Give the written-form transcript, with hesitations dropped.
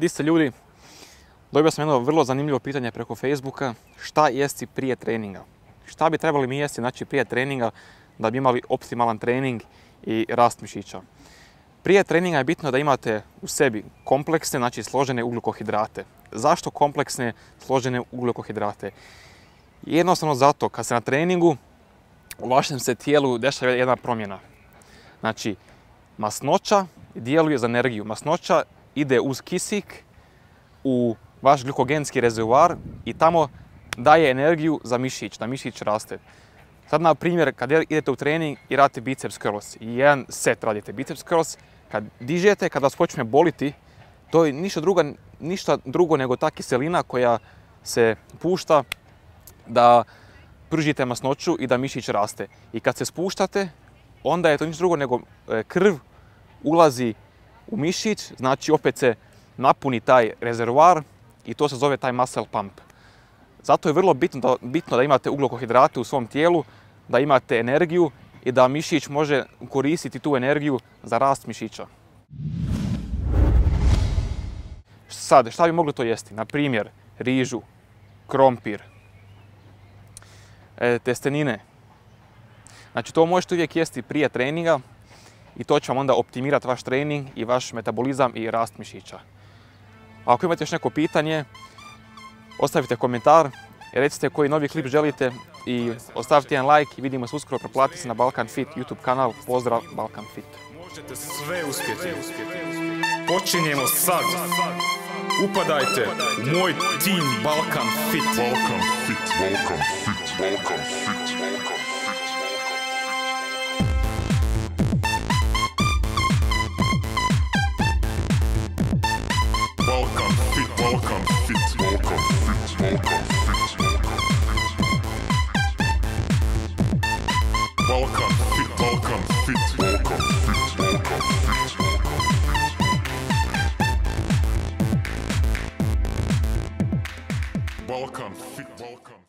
Di ste ljudi? Dobio sam jedno vrlo zanimljivo pitanje preko Facebooka. Šta jesti prije treninga? Šta bi trebali mi jesti prije treninga da bi imali optimalan trening i rast mišića? Prije treninga je bitno da imate u sebi kompleksne, složene ugljikohidrate. Zašto kompleksne, složene ugljikohidrate? Jednostavno zato, kad se na treningu, u vašem se tijelu dešava jedna promjena. Znači, masnoća djeluje za energiju. Masnoća ide uz kisik u vaš glikogenski rezervoar i tamo daje energiju za mišić, da mišić raste. Sad, na primjer, kad idete u trening i radite biceps curls, i jedan set radite biceps curls, kad dižete, kad vas počne boliti, to je ništa drugo nego ta kiselina koja se pušta da pržite masnoću i da mišić raste. I kad se spuštate, onda je to ništa drugo nego krv ulazi u mišić, znači opet se napuni taj rezervoar i to se zove taj muscle pump. Zato je vrlo bitno da imate ugljikohidrate u svom tijelu, da imate energiju i da mišić može koristiti tu energiju za rast mišića. Sad, šta bi mogli to jesti? Na primjer, rižu, krompir, testenine. Znači, to možete uvijek jesti prije treninga i to će vam onda optimirati vaš trening i vaš metabolizam i rast mišića. Ako imate još neko pitanje, ostavite komentar, recite koji novi klip želite i ostavite jedan like i vidimo se uskoro. Pretplatite se na Balkan Fit YouTube kanal. Pozdrav, Balkan Fit. Možete sve uspjeti. Počinjemo sad. Upadajte u moj tim Balkan Fit. Balkan Fit. Balkan Fit. Balkan Fit. Balkan Fit. Balkan Fit. Balkan Fit. Balkan Fit. Balkan Fit. Balkan Fit. Balkan Fit. Balkan Fit. Balkan Fit. Balkan.